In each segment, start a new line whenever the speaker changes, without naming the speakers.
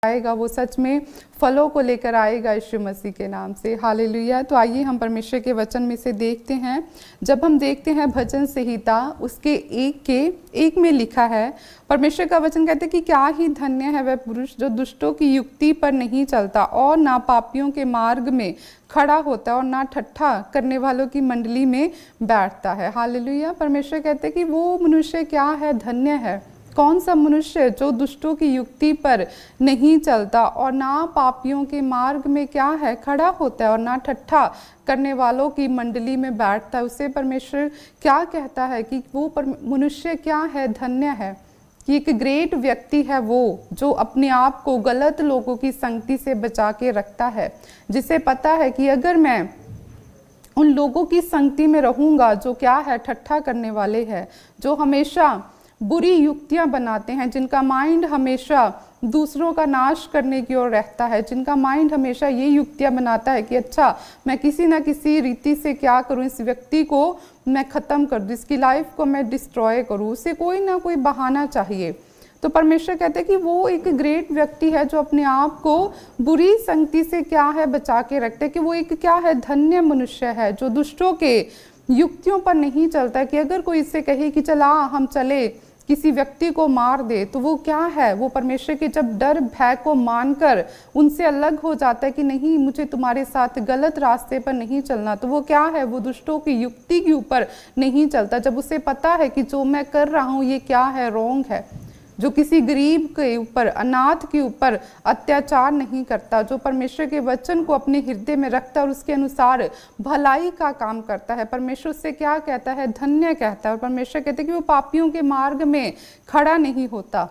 आएगा वो सच में फलों को लेकर आएगा यीशु मसीह के नाम से। हालेलुया। तो आइए हम परमेश्वर के वचन में से देखते हैं। जब हम देखते हैं भजन संहिता उसके एक में लिखा है, परमेश्वर का वचन कहते हैं कि क्या ही धन्य है वह पुरुष जो दुष्टों की युक्ति पर नहीं चलता और ना पापियों के मार्ग में खड़ा होता है और ना ठट्ठा करने वालों की मंडली में बैठता है। हालेलुया। परमेश्वर कहते हैं कि वो मनुष्य क्या है, धन्य है। कौन सा मनुष्य जो दुष्टों की युक्ति पर नहीं चलता और ना पापियों के मार्ग में क्या है, खड़ा होता है और ना ठट्ठा करने वालों की मंडली में बैठता है। उसे परमेश्वर क्या कहता है कि वो मनुष्य क्या है, धन्य है, कि एक ग्रेट व्यक्ति है वो जो अपने आप को गलत लोगों की संगति से बचा के रखता है, जिसे पता है कि अगर मैं उन लोगों की संगति में रहूँगा जो क्या है, ठट्ठा करने वाले हैं, जो हमेशा बुरी युक्तियां बनाते हैं, जिनका माइंड हमेशा दूसरों का नाश करने की ओर रहता है, जिनका माइंड हमेशा ये युक्तियां बनाता है कि अच्छा मैं किसी ना किसी रीति से क्या करूं, इस व्यक्ति को मैं ख़त्म कर दूं, इसकी लाइफ को मैं डिस्ट्रॉय करूं, उसे कोई ना कोई बहाना चाहिए। तो परमेश्वर कहते हैं कि वो एक ग्रेट व्यक्ति है जो अपने आप को बुरी संगति से क्या है, बचा के रखते हैं, कि वो एक क्या है, धन्य मनुष्य है जो दुष्टों के युक्तियों पर नहीं चलता। कि अगर कोई इससे कहे कि चला हम चले किसी व्यक्ति को मार दे, तो वो क्या है, वो परमेश्वर के जब डर भय को मानकर उनसे अलग हो जाता है कि नहीं मुझे तुम्हारे साथ गलत रास्ते पर नहीं चलना, तो वो क्या है, वो दुष्टों की युक्ति के ऊपर नहीं चलता। जब उसे पता है कि जो मैं कर रहा हूँ ये क्या है, रॉन्ग है, जो किसी गरीब के ऊपर, अनाथ के ऊपर अत्याचार नहीं करता, जो परमेश्वर के वचन को अपने हृदय में रखता है और उसके अनुसार भलाई का काम करता है, परमेश्वर उससे क्या कहता है, धन्य कहता है। और परमेश्वर कहते हैं कि वो पापियों के मार्ग में खड़ा नहीं होता,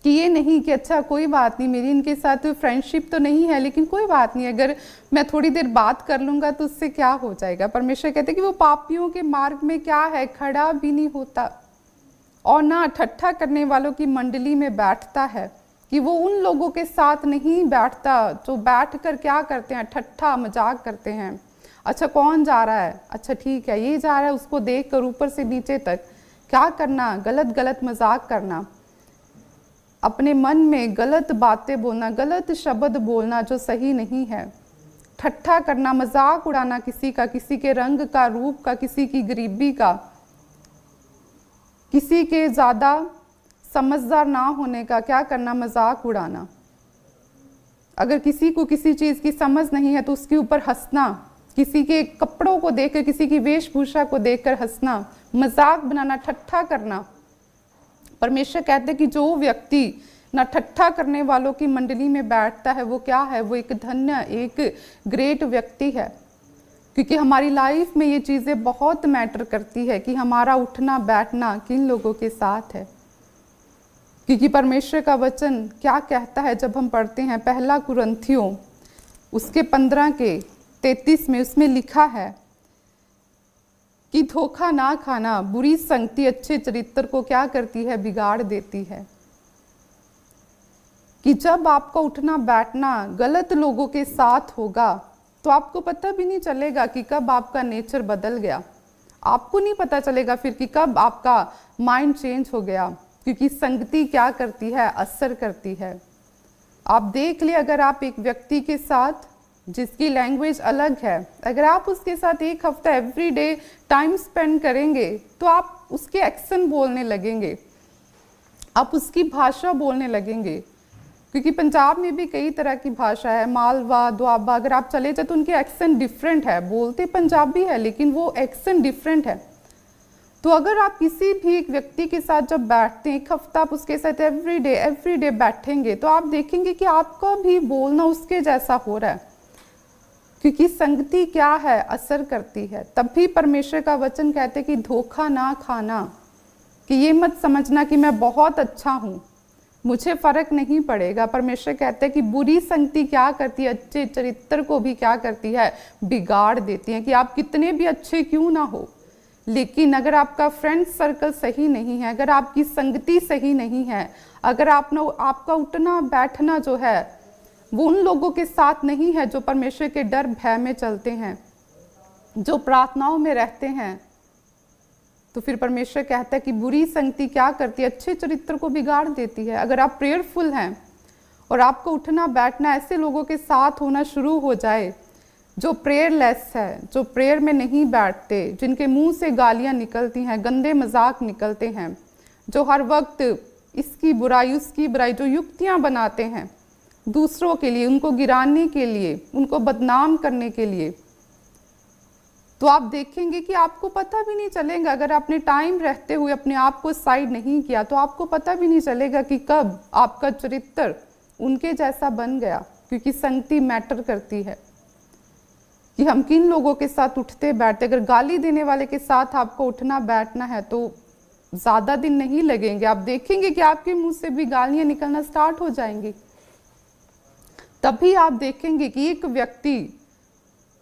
कि ये नहीं कि अच्छा कोई बात नहीं, मेरी इनके साथ फ्रेंडशिप तो नहीं है लेकिन कोई बात नहीं, अगर मैं थोड़ी देर बात कर लूँगा तो उससे क्या हो जाएगा। परमेश्वर कहते हैं कि वो पापियों के मार्ग में क्या है, खड़ा भी नहीं होता और ना ठट्ठा करने वालों की मंडली में बैठता है, कि वो उन लोगों के साथ नहीं बैठता जो बैठकर क्या करते हैं, ठट्ठा मजाक करते हैं। अच्छा कौन जा रहा है, अच्छा ठीक है ये जा रहा है, उसको देखकर ऊपर से नीचे तक क्या करना, गलत गलत मजाक करना, अपने मन में गलत बातें बोलना, गलत शब्द बोलना जो सही नहीं है, ठट्ठा करना, मजाक उड़ाना किसी का, किसी के रंग का, रूप का, किसी की गरीबी का, किसी के ज़्यादा समझदार ना होने का क्या करना, मजाक उड़ाना। अगर किसी को किसी चीज़ की समझ नहीं है तो उसके ऊपर हंसना, किसी के कपड़ों को देखकर, किसी की वेशभूषा को देखकर हंसना, मजाक बनाना, ठट्ठा करना। परमेश्वर कहते हैं कि जो व्यक्ति ना ठट्ठा करने वालों की मंडली में बैठता है वो क्या है, वो एक धन्य, एक ग्रेट व्यक्ति है। क्योंकि हमारी लाइफ में ये चीज़ें बहुत मैटर करती है कि हमारा उठना बैठना किन लोगों के साथ है। क्योंकि परमेश्वर का वचन क्या कहता है जब हम पढ़ते हैं पहला कुरिन्थियों उसके 15 के 33 में, उसमें लिखा है कि धोखा ना खाना, बुरी संगति अच्छे चरित्र को क्या करती है, बिगाड़ देती है। कि जब आपका उठना बैठना गलत लोगों के साथ होगा तो आपको पता भी नहीं चलेगा कि कब आपका नेचर बदल गया, आपको नहीं पता चलेगा फिर कि कब आपका माइंड चेंज हो गया। क्योंकि संगति क्या करती है, असर करती है। आप देख ले, अगर आप एक व्यक्ति के साथ जिसकी लैंग्वेज अलग है, अगर आप उसके साथ एक हफ्ता एवरीडे टाइम स्पेंड करेंगे तो आप उसके एक्सेंट बोलने लगेंगे, आप उसकी भाषा बोलने लगेंगे। क्योंकि पंजाब में भी कई तरह की भाषा है, मालवा, दुआबा, अगर आप चले जाए तो उनके एक्सेंट डिफरेंट है, बोलते पंजाबी है लेकिन वो एक्सेंट डिफरेंट है। तो अगर आप किसी भी एक व्यक्ति के साथ जब बैठते हैं, एक हफ्ता आप उसके साथ एवरीडे बैठेंगे तो आप देखेंगे कि आपका भी बोलना उसके जैसा हो रहा है। क्योंकि संगति क्या है, असर करती है। तब भी परमेश्वर का वचन कहते हैं कि धोखा ना खाना, कि ये मत समझना कि मैं बहुत अच्छा हूँ, मुझे फर्क नहीं पड़ेगा। परमेश्वर कहते हैं कि बुरी संगति क्या करती है, अच्छे चरित्र को भी क्या करती है, बिगाड़ देती है। कि आप कितने भी अच्छे क्यों ना हो, लेकिन अगर आपका फ्रेंड सर्कल सही नहीं है, अगर आपकी संगति सही नहीं है, अगर आपका उठना बैठना जो है वो उन लोगों के साथ नहीं है जो परमेश्वर के डर भय में चलते हैं, जो प्रार्थनाओं में रहते हैं, तो फिर परमेश्वर कहता है कि बुरी संगति क्या करती है, अच्छे चरित्र को बिगाड़ देती है। अगर आप प्रेयरफुल हैं, और आपको उठना बैठना ऐसे लोगों के साथ होना शुरू हो जाए जो प्रेयरलेस है, जो प्रेयर में नहीं बैठते, जिनके मुंह से गालियां निकलती हैं, गंदे मजाक निकलते हैं, जो हर वक्त इसकी बुराई उसकी बुराई, जो युक्तियां बनाते हैं दूसरों के लिए, उनको गिराने के लिए, उनको बदनाम करने के लिए, तो आप देखेंगे कि आपको पता भी नहीं चलेगा, अगर आपने टाइम रहते हुए अपने आप को साइड नहीं किया तो आपको पता भी नहीं चलेगा कि कब आपका चरित्र उनके जैसा बन गया। क्योंकि संगति मैटर करती है कि हम किन लोगों के साथ उठते बैठते। अगर गाली देने वाले के साथ आपको उठना बैठना है तो ज़्यादा दिन नहीं लगेंगे, आप देखेंगे कि आपके मुंह से भी गालियां निकलना स्टार्ट हो जाएंगी। तभी आप देखेंगे कि एक व्यक्ति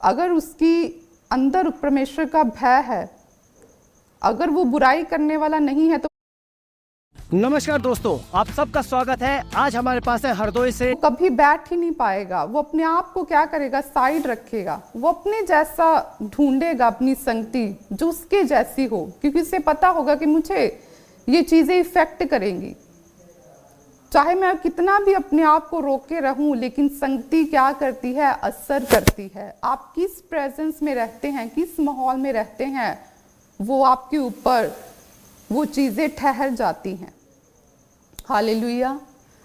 अगर उसकी अंदर परमेश्वर का भय है, अगर वो बुराई करने वाला नहीं है तो
नमस्कार दोस्तों, आप सबका स्वागत है। आज हमारे पास है हरदोई से।
वो कभी बैठ ही नहीं पाएगा, वो अपने आप को क्या करेगा, साइड रखेगा, वो अपने जैसा ढूंढेगा अपनी संगति जो उसके जैसी हो, क्योंकि उसे पता होगा कि मुझे ये चीजें इफेक्ट करेंगी। चाहे मैं कितना भी अपने आप को रोके रहूं, लेकिन संगति क्या करती है, असर करती है। आप किस प्रेजेंस में रहते हैं, किस माहौल में रहते हैं, वो आपके ऊपर वो चीजें ठहर जाती हैं। हालेलुया।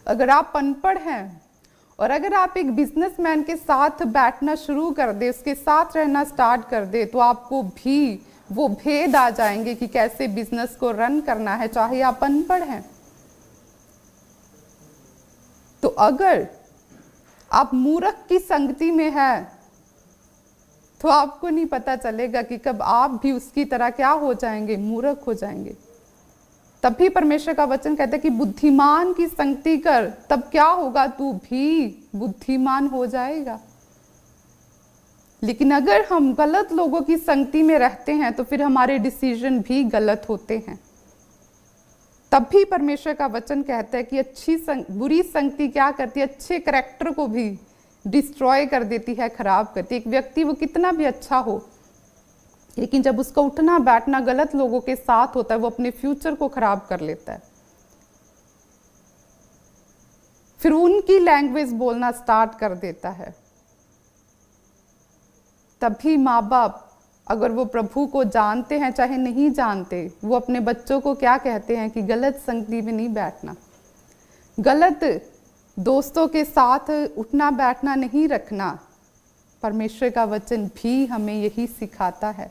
अगर आप अनपढ़ हैं और अगर आप एक बिजनेसमैन के साथ बैठना शुरू कर दे, उसके साथ रहना स्टार्ट कर दे, तो आपको भी वो भेद आ जाएंगे कि कैसे बिजनेस को रन करना है, चाहे आप अनपढ़ हैं। तो अगर आप मूर्ख की संगति में हैं तो आपको नहीं पता चलेगा कि कब आप भी उसकी तरह क्या हो जाएंगे, मूर्ख हो जाएंगे। तभी परमेश्वर का वचन कहता है कि बुद्धिमान की संगति कर, तब क्या होगा, तू भी बुद्धिमान हो जाएगा। लेकिन अगर हम गलत लोगों की संगति में रहते हैं तो फिर हमारे डिसीजन भी गलत होते हैं। तभी परमेश्वर का वचन कहता है कि बुरी संगति क्या करती है, अच्छे कैरेक्टर को भी डिस्ट्रॉय कर देती है, खराब करती है। एक व्यक्ति वो कितना भी अच्छा हो, लेकिन जब उसका उठना बैठना गलत लोगों के साथ होता है, वो अपने फ्यूचर को खराब कर लेता है। फिर उनकी लैंग्वेज बोलना स्टार्ट कर देता है। तभी माँ बाप, अगर वो प्रभु को जानते हैं चाहे नहीं जानते, वो अपने बच्चों को क्या कहते हैं कि गलत संगति में नहीं बैठना, गलत दोस्तों के साथ उठना बैठना नहीं रखना। परमेश्वर का वचन भी हमें यही सिखाता है,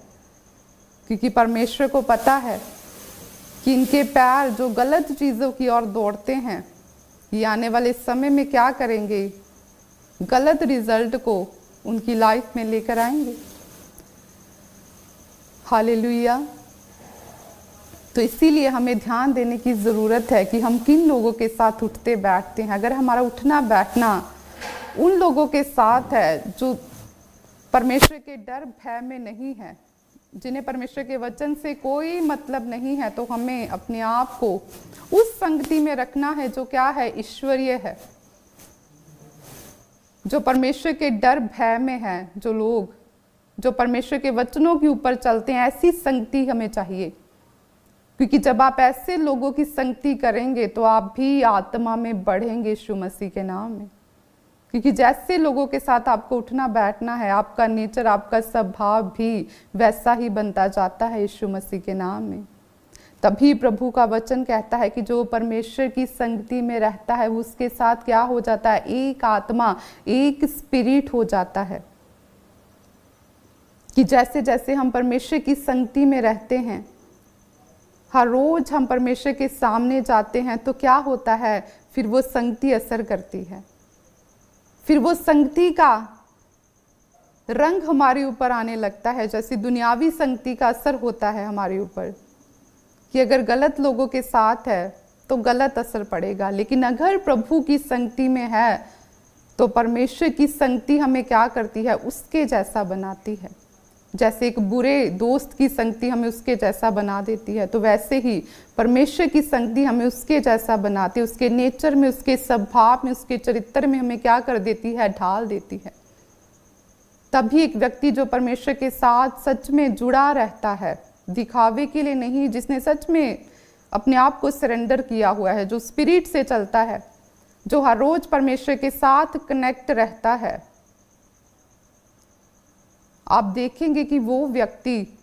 क्योंकि परमेश्वर को पता है कि इनके पैर जो गलत चीज़ों की ओर दौड़ते हैं, ये आने वाले समय में क्या करेंगे, गलत रिजल्ट को उनकी लाइफ में लेकर आएंगे। हालेलुया। तो इसीलिए हमें ध्यान देने की ज़रूरत है कि हम किन लोगों के साथ उठते बैठते हैं। अगर हमारा उठना बैठना उन लोगों के साथ है जो परमेश्वर के डर भय में नहीं है, जिन्हें परमेश्वर के वचन से कोई मतलब नहीं है, तो हमें अपने आप को उस संगति में रखना है जो क्या है, ईश्वरीय है, जो परमेश्वर के डर भय में है, जो लोग जो परमेश्वर के वचनों के ऊपर चलते हैं। ऐसी संगति हमें चाहिए, क्योंकि जब आप ऐसे लोगों की संगति करेंगे तो आप भी आत्मा में बढ़ेंगे यीशु मसीह के नाम में। क्योंकि जैसे लोगों के साथ आपको उठना बैठना है, आपका नेचर, आपका स्वभाव भी वैसा ही बनता जाता है यीशु मसीह के नाम में। तभी प्रभु का वचन कहता है कि जो परमेश्वर की संगति में रहता है, उसके साथ क्या हो जाता है, एक आत्मा, एक स्पिरिट हो जाता है। कि जैसे जैसे हम परमेश्वर की संगति में रहते हैं, हर रोज हम परमेश्वर के सामने जाते हैं, तो क्या होता है, फिर वो संगति असर करती है। फिर वो संगति का रंग हमारे ऊपर आने लगता है, जैसे दुनियावी संगति का असर होता है हमारे ऊपर, कि अगर गलत लोगों के साथ है तो गलत असर पड़ेगा। लेकिन अगर प्रभु की संगति में है तो परमेश्वर की संगति हमें क्या करती है, उसके जैसा बनाती है। जैसे एक बुरे दोस्त की संगति हमें उसके जैसा बना देती है, तो वैसे ही परमेश्वर की संगति हमें उसके जैसा बनाती है। उसके नेचर में, उसके स्वभाव में, उसके चरित्र में हमें क्या कर देती है, ढाल देती है। तभी एक व्यक्ति जो परमेश्वर के साथ सच में जुड़ा रहता है, दिखावे के लिए नहीं, जिसने सच में अपने आप को सरेंडर किया हुआ है, जो स्पिरिट से चलता है, जो हर रोज परमेश्वर के साथ कनेक्ट रहता है, आप देखेंगे कि वो व्यक्ति,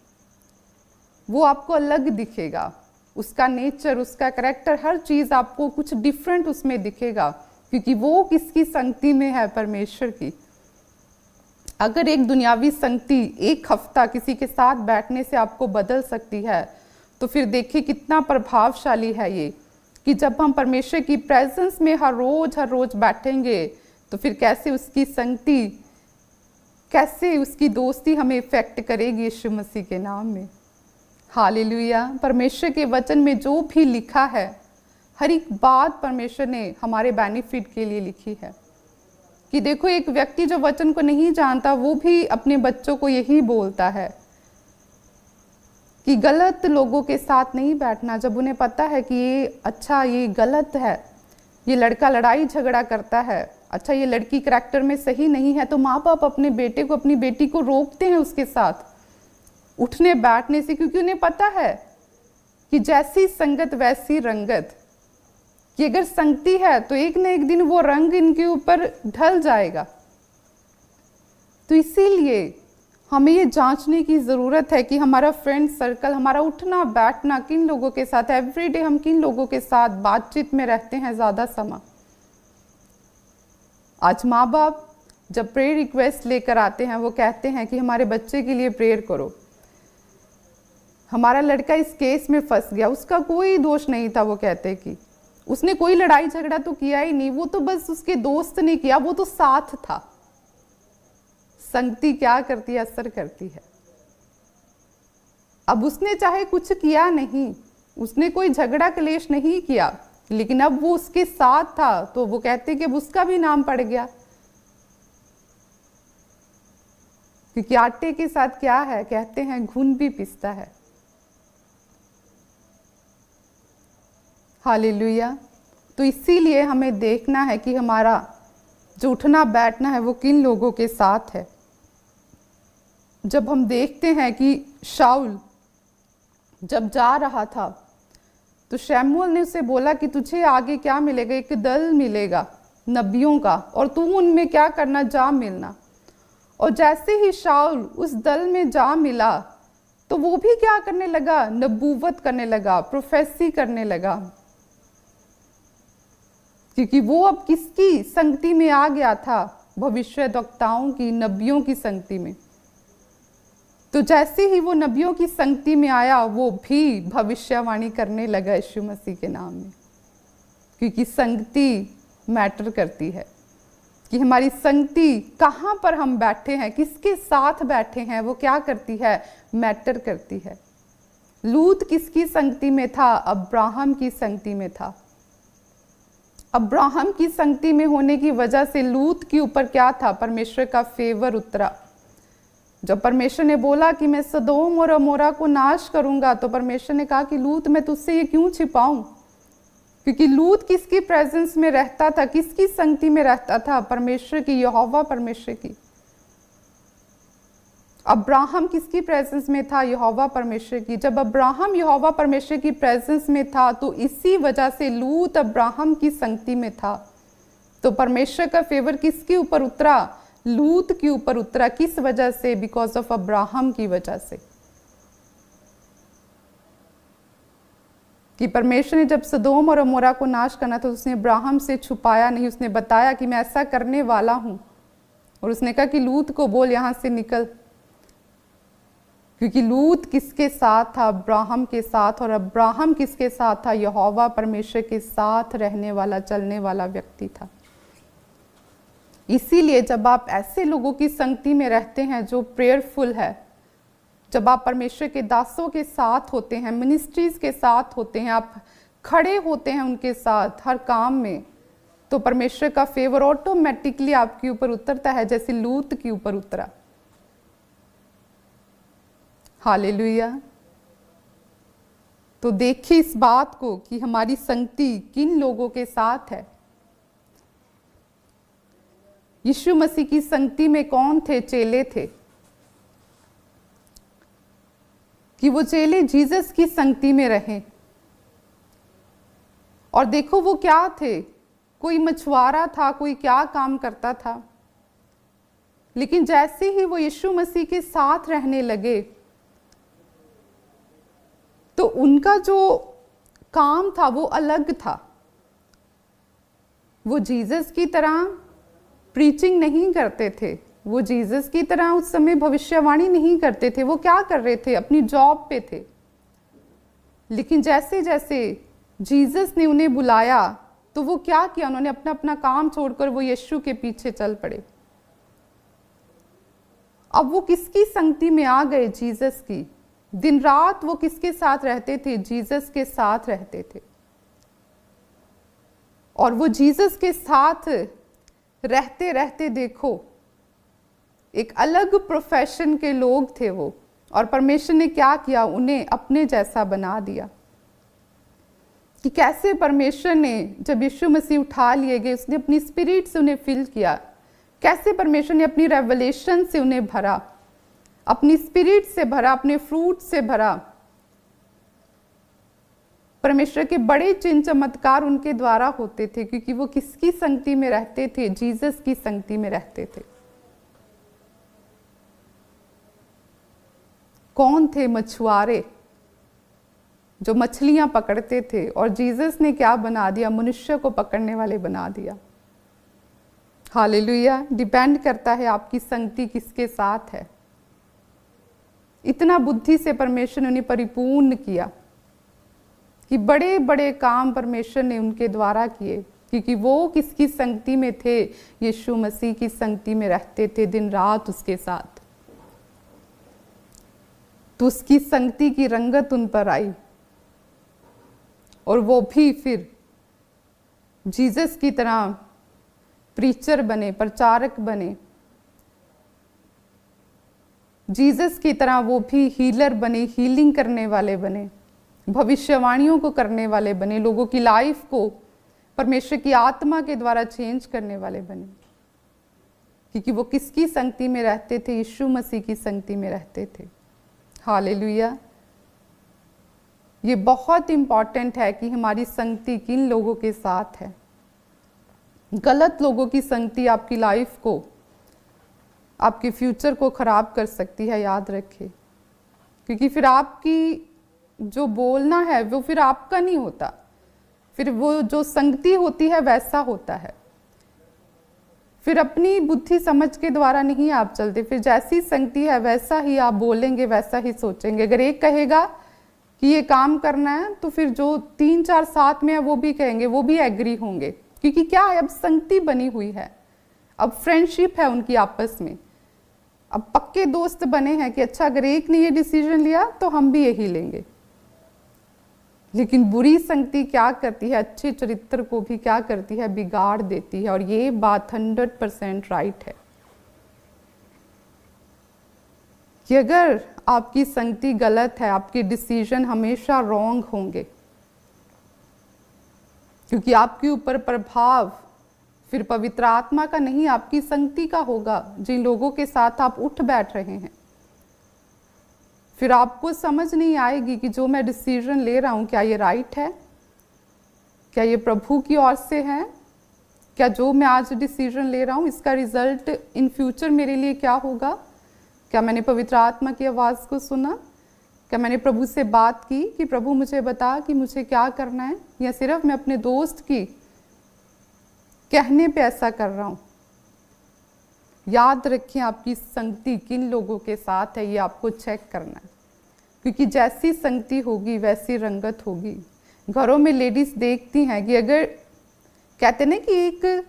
वो आपको अलग दिखेगा। उसका नेचर, उसका करैक्टर, हर चीज आपको कुछ डिफरेंट उसमें दिखेगा, क्योंकि वो किसकी संगति में है? परमेश्वर की। अगर एक दुनियावी संगति एक हफ्ता किसी के साथ बैठने से आपको बदल सकती है, तो फिर देखिए कितना प्रभावशाली है ये, कि जब हम परमेश्वर की प्रेजेंस में हर रोज बैठेंगे, तो फिर कैसे उसकी संगति, कैसे उसकी दोस्ती हमें इफेक्ट करेगी यीशु मसीह के नाम में। हालेलुया। परमेश्वर के वचन में जो भी लिखा है, हर एक बात परमेश्वर ने हमारे बेनिफिट के लिए लिखी है। कि देखो, एक व्यक्ति जो वचन को नहीं जानता, वो भी अपने बच्चों को यही बोलता है कि गलत लोगों के साथ नहीं बैठना, जब उन्हें पता है कि ये अच्छा, ये गलत है, ये लड़का लड़ाई झगड़ा करता है, अच्छा ये लड़की करैक्टर में सही नहीं है, तो माँ बाप अपने बेटे को, अपनी बेटी को रोकते हैं उसके साथ उठने बैठने से, क्योंकि उन्हें पता है कि जैसी संगत वैसी रंगत, कि अगर संगति है तो एक न एक दिन वो रंग इनके ऊपर ढल जाएगा। तो इसीलिए हमें ये जांचने की ज़रूरत है कि हमारा फ्रेंड सर्कल, हमारा उठना बैठना किन लोगों के साथ, एवरीडे हम किन लोगों के साथ बातचीत में रहते हैं ज़्यादा समय। आज माँ बाप जब प्रेयर रिक्वेस्ट लेकर आते हैं, वो कहते हैं कि हमारे बच्चे के लिए प्रेयर करो, हमारा लड़का इस केस में फंस गया, उसका कोई दोष नहीं था। वो कहते कि उसने कोई लड़ाई झगड़ा तो किया ही नहीं, वो तो बस उसके दोस्त ने किया, वो तो साथ था। संगति क्या करती है? असर करती है। अब उसने चाहे कुछ किया नहीं, उसने कोई झगड़ा क्लेश नहीं किया, लेकिन अब वो उसके साथ था, तो वो कहते कि अब उसका भी नाम पड़ गया। क्योंकि आटे के साथ क्या है? कहते हैं घुन भी पिसता है। हालेलुया। तो इसीलिए हमें देखना है कि हमारा जो उठना बैठना है वो किन लोगों के साथ है। जब हम देखते हैं कि शाऊल जब जा रहा था, तो शमूएल ने उसे बोला कि तुझे आगे क्या मिलेगा? एक दल मिलेगा नबियों का, और तू उनमें क्या करना? जा मिलना। और जैसे ही शाऊल उस दल में जा मिला, तो वो भी क्या करने लगा? नबूवत करने लगा, प्रोफेसी करने लगा, क्योंकि वो अब किसकी संगति में आ गया था? भविष्यद्वक्ताओं की, नबियों की संगति में। तो जैसे ही वो नबियों की संगति में आया, वो भी भविष्यवाणी करने लगा यीशु मसीह के नाम में। क्योंकि संगति मैटर करती है, कि हमारी संगति कहाँ पर हम बैठे हैं, किसके साथ बैठे हैं, वो क्या करती है? मैटर करती है। लूत किसकी संगति में था? अब्राहम की संगति में था। अब्राहम की संगति में होने की वजह से लूत के ऊपर क्या था? परमेश्वर का फेवर उतरा। जब परमेश्वर ने बोला कि मैं सदोम और अमोरा को नाश करूंगा, तो परमेश्वर ने कहा कि लूत, मैं तुझसे ये क्यों छिपाऊं? क्योंकि लूत किसकी प्रेजेंस में रहता था, किसकी संगति में रहता था? परमेश्वर की, यहोवा परमेश्वर की। अब्राहम किसकी प्रेजेंस में था? यहोवा परमेश्वर की। जब अब्राहम यहोवा परमेश्वर की प्रेजेंस में था, तो इसी वजह से लूत अब्राहम की संगति में था। तो परमेश्वर का फेवर किसके ऊपर उतरा? लूत के ऊपर उतरा। किस वजह से? बिकॉज ऑफ अब्राहम की वजह से। कि परमेश्वर ने जब सदोम और अमोरा को नाश करना था, तो उसने अब्राहम से छुपाया नहीं, उसने बताया कि मैं ऐसा करने वाला हूं। और उसने कहा कि लूत को बोल यहां से निकल, क्योंकि लूत किसके साथ था? अब्राहम के साथ। और अब्राहम किसके साथ था? यहोवा परमेश्वर के साथ रहने वाला, चलने वाला व्यक्ति था। इसीलिए जब आप ऐसे लोगों की संगति में रहते हैं जो प्रेयरफुल है, जब आप परमेश्वर के दासों के साथ होते हैं, मिनिस्ट्रीज के साथ होते हैं, आप खड़े होते हैं उनके साथ हर काम में, तो परमेश्वर का फेवर ऑटोमेटिकली आपके ऊपर उतरता है, जैसे लूत के ऊपर उतरा। हालेलुया। तो देखिए इस बात को कि हमारी संगति किन लोगों के साथ है। यीशु मसीह की संगति में कौन थे? चेले थे। कि वो चेले जीसस की संगति में रहे। और देखो वो क्या थे? कोई मछुआरा था, कोई क्या काम करता था, लेकिन जैसे ही वो यीशु मसीह के साथ रहने लगे तो उनका जो काम था वो अलग था। वो जीसस की तरह प्रीचिंग नहीं करते थे, वो जीसस की तरह उस समय भविष्यवाणी नहीं करते थे। वो क्या कर रहे थे? अपनी जॉब पे थे। लेकिन जैसे जैसे जीसस ने उन्हें बुलाया तो वो क्या किया? उन्होंने अपना अपना काम छोड़कर वो यीशु के पीछे चल पड़े। अब वो किसकी संगति में आ गए? जीसस की। दिन रात वो किसके साथ रहते थे? जीसस के साथ रहते थे। और वो जीसस के साथ रहते रहते देखो, एक अलग प्रोफेशन के लोग थे वो, और परमेश्वर ने क्या किया? उन्हें अपने जैसा बना दिया। कि कैसे परमेश्वर ने, जब यीशु मसीह उठा लिए गए, उसने अपनी स्पिरिट से उन्हें फिल किया। कैसे परमेश्वर ने अपनी रेवलेशन से उन्हें भरा, अपनी स्पिरिट से भरा, अपने फ्रूट से भरा। परमेश्वर के बड़े चिन्ह चमत्कार उनके द्वारा होते थे, क्योंकि वो किसकी संगति में रहते थे? जीसस की संगति में रहते थे। कौन थे? मछुआरे जो मछलियां पकड़ते थे, और जीसस ने क्या बना दिया? मनुष्य को पकड़ने वाले बना दिया। हालेलुया। डिपेंड करता है आपकी संगति किसके साथ है। इतना बुद्धि से परमेश्वर ने उन्हें परिपूर्ण किया कि बड़े बड़े काम परमेश्वर ने उनके द्वारा किए, क्योंकि वो किसकी संगति में थे? यीशु मसीह की संगति में रहते थे, दिन रात उसके साथ। तो उसकी संगति की रंगत उन पर आई, और वो भी फिर जीसस की तरह प्रीचर बने, प्रचारक बने। जीसस की तरह वो भी हीलर बने, हीलिंग करने वाले बने, भविष्यवाणियों को करने वाले बने, लोगों की लाइफ को परमेश्वर की आत्मा के द्वारा चेंज करने वाले बने। क्योंकि वो किसकी संगति में रहते थे? यीशु मसीह की संगति में रहते थे। हालेलुया। ये बहुत इंपॉर्टेंट है कि हमारी संगति किन लोगों के साथ है। गलत लोगों की संगति आपकी लाइफ को, आपके फ्यूचर को खराब कर सकती है, याद रखें। क्योंकि फिर आपकी जो बोलना है वो फिर आपका नहीं होता, फिर वो जो संगति होती है वैसा होता है। फिर अपनी बुद्धि समझ के द्वारा नहीं आप चलते, फिर जैसी संगति है वैसा ही आप बोलेंगे, वैसा ही सोचेंगे। अगर एक कहेगा कि ये काम करना है, तो फिर जो 3-4 साथ में है वो भी कहेंगे, वो भी एग्री होंगे। क्योंकि क्या है? अब संगति बनी हुई है, अब फ्रेंडशिप है उनकी आपस में, अब पक्के दोस्त बने हैं कि अच्छा अगर एक ने ये डिसीजन लिया तो हम भी यही लेंगे। लेकिन बुरी संगति क्या करती है? अच्छे चरित्र को भी क्या करती है? बिगाड़ देती है। और ये बात 100% राइट है कि अगर आपकी संगति गलत है, आपके डिसीजन हमेशा रॉन्ग होंगे, क्योंकि आपके ऊपर प्रभाव फिर पवित्र आत्मा का नहीं, आपकी संगति का होगा। जिन लोगों के साथ आप उठ बैठ रहे हैं, फिर आपको समझ नहीं आएगी कि जो मैं डिसीजन ले रहा हूं क्या ये राइट है, क्या ये प्रभु की ओर से है, क्या जो मैं आज डिसीजन ले रहा हूं इसका रिजल्ट इन फ्यूचर मेरे लिए क्या होगा। क्या मैंने पवित्र आत्मा की आवाज़ को सुना? क्या मैंने प्रभु से बात की कि प्रभु मुझे बता कि मुझे क्या करना है, या सिर्फ मैं अपने दोस्त की कहने पे ऐसा कर रहा हूँ। याद रखें आपकी संगति किन लोगों के साथ है, ये आपको चेक करना है। क्योंकि जैसी संगति होगी वैसी रंगत होगी। घरों में लेडीज देखती हैं कि अगर कहते ना कि एक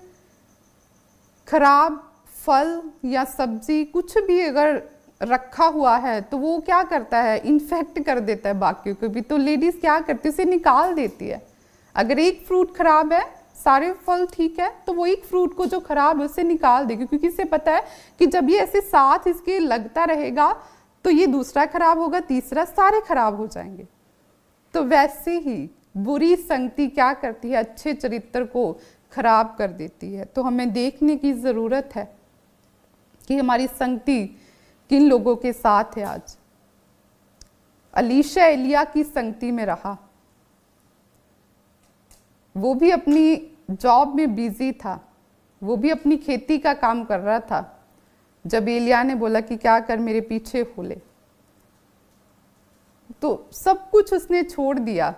खराब फल या सब्जी कुछ भी अगर रखा हुआ है तो वो क्या करता है? इन्फेक्ट कर देता है बाकियों को भी। तो लेडीज क्या करती है? उसे निकाल देती है। अगर एक फ्रूट खराब है, सारे फल ठीक है, तो वो एक फ्रूट को जो खराब है उसे निकाल देगी, क्योंकि इसे पता है कि जब ये ऐसे साथ इसके लगता रहेगा तो ये दूसरा खराब होगा, तीसरा, सारे खराब हो जाएंगे। तो वैसे ही बुरी संगति क्या करती है? अच्छे चरित्र को खराब कर देती है। तो हमें देखने की ज़रूरत है कि हमारी संगति किन लोगों के साथ है। आज अलीशा एलिया की संगति में रहा, वो भी अपनी जॉब में बिजी था, वो भी अपनी खेती का काम कर रहा था, जब एलिया ने बोला कि क्या कर मेरे पीछे हो ले, तो सब कुछ उसने छोड़ दिया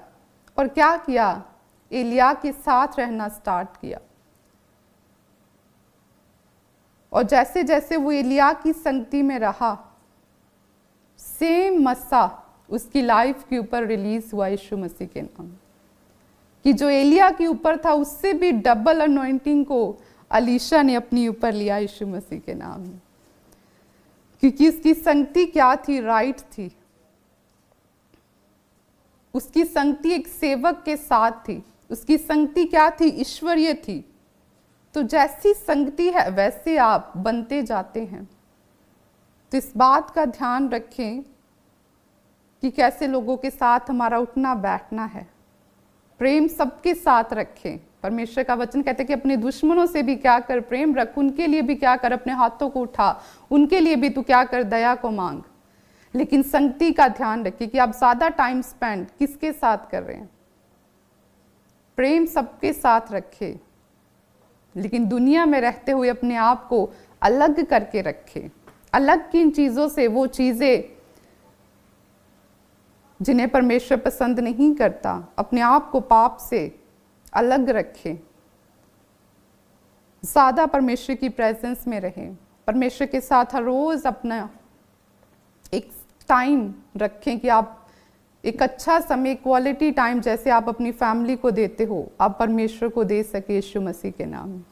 और क्या किया, एलिया के साथ रहना स्टार्ट किया। और जैसे जैसे वो एलिया की संगति में रहा, सेम मसा उसकी लाइफ के ऊपर रिलीज हुआ यीशु मसीह के नाम, कि जो एलिया के ऊपर था उससे भी डबल अनॉइंटिंग को अलीशा ने अपनी ऊपर लिया यीशु मसीह के नाम में, क्योंकि उसकी संगति क्या थी, राइट थी। उसकी संगति एक सेवक के साथ थी, उसकी संगति क्या थी, ईश्वरीय थी। तो जैसी संगति है वैसे आप बनते जाते हैं। तो इस बात का ध्यान रखें कि कैसे लोगों के साथ हमारा उठना बैठना है। प्रेम सबके साथ रखें। परमेश्वर का वचन कहते हैं कि अपने दुश्मनों से भी क्या कर, प्रेम रख, उनके लिए भी क्या कर, अपने हाथों को उठा, उनके लिए भी तू क्या कर, दया को मांग। लेकिन संगति का ध्यान रखिए कि आप ज्यादा टाइम स्पेंड किसके साथ कर रहे हैं। प्रेम सबके साथ रखें, लेकिन दुनिया में रहते हुए अपने आप को अलग करके रखें। अलग किन चीजों से, वो चीजें जिन्हें परमेश्वर पसंद नहीं करता। अपने आप को पाप से अलग रखें, ज्यादा परमेश्वर की प्रेजेंस में रहें। परमेश्वर के साथ हर रोज अपना एक टाइम रखें कि आप एक अच्छा समय, क्वालिटी टाइम जैसे आप अपनी फैमिली को देते हो, आप परमेश्वर को दे सके यीशु मसीह के नाम में।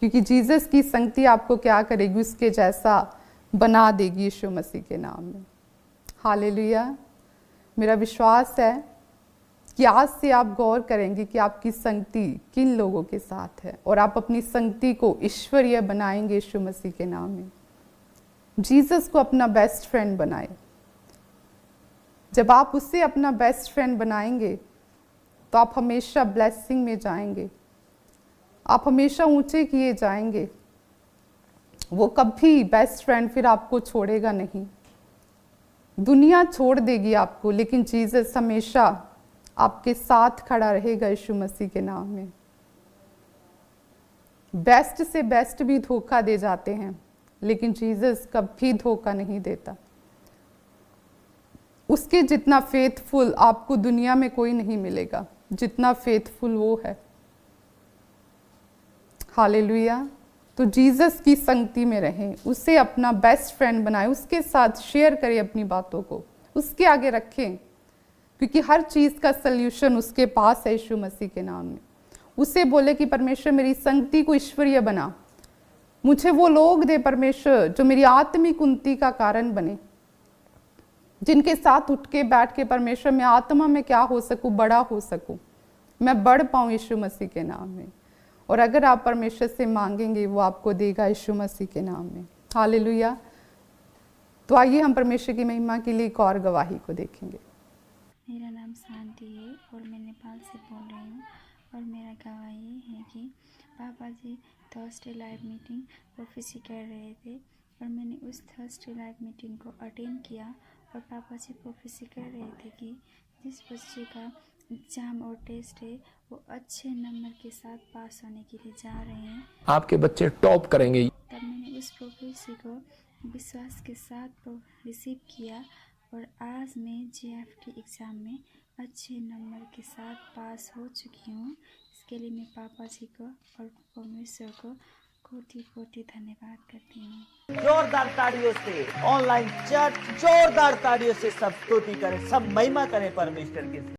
क्योंकि जीसस की संगति आपको क्या करेगी, उसके जैसा बना देगी यीशु मसीह के नाम में। हालेलुया। मेरा विश्वास है कि आज से आप गौर करेंगे कि आपकी संगति किन लोगों के साथ है और आप अपनी संगति को ईश्वरीय बनाएंगे यीशु मसीह के नाम में। जीसस को अपना बेस्ट फ्रेंड बनाए। जब आप उससे अपना बेस्ट फ्रेंड बनाएंगे तो आप हमेशा ब्लेसिंग में जाएंगे, आप हमेशा ऊंचे किए जाएंगे। वो कभी बेस्ट फ्रेंड फिर आपको छोड़ेगा नहीं। दुनिया छोड़ देगी आपको, लेकिन जीसस हमेशा आपके साथ खड़ा रहेगा यीशु मसीह के नाम में। बेस्ट से बेस्ट भी धोखा दे जाते हैं, लेकिन जीसस कभी धोखा नहीं देता। उसके जितना फेथफुल आपको दुनिया में कोई नहीं मिलेगा, जितना फेथफुल वो है। हालेलुया। तो जीसस की संगति में रहें, उसे अपना बेस्ट फ्रेंड बनाएं, उसके साथ शेयर करें अपनी बातों को, उसके आगे रखें, क्योंकि हर चीज़ का सल्यूशन उसके पास है यीशु मसीह के नाम में। उसे बोले कि परमेश्वर मेरी संगति को ईश्वरीय बना, मुझे वो लोग दे परमेश्वर जो मेरी आत्मिक उन्नति का कारण बने, जिनके साथ उठ के बैठ के परमेश्वर मैं आत्मा में क्या हो सकूं, बड़ा हो सकूं, मैं बढ़ पाऊं यीशु मसीह के नाम में। और अगर आप परमेश्वर से मांगेंगे वो आपको देगा यीशु मसीह के नाम में। हालेलुया। तो आइए हम परमेश्वर की महिमा के लिए एक और गवाही को देखेंगे।
मेरा नाम शांति है और मैं नेपाल से बोल रही हूँ। और मेरा गवाही है कि पापा जी थर्सडे लाइव मीटिंग प्रोफेसी कर रहे थे और मैंने उस थर्सडे लाइव मीटिंग को अटेंड किया। और पापा जी प्रोफेसी कर रहे थे कि जिस बच्चे का एग्ज़ाम और टेस्ट है वो अच्छे नंबर के साथ पास होने के लिए जा रहे हैं,
आपके बच्चे टॉप करेंगे।
तब मैंने उस प्रोफेसी को विश्वास के साथ रिसीव किया और आज मैं GFT एग्ज़ाम में अच्छे नंबर के साथ पास हो चुकी हूँ। इसके लिए मैं पापा जी को और परमेश्वर को कोटि कोटि धन्यवाद करती हूँ।
जोरदार तालियों से ऑनलाइन चर्च जोरदार तालियों से सब स्तुति करें, सब महिमा करें परमेश्वर की।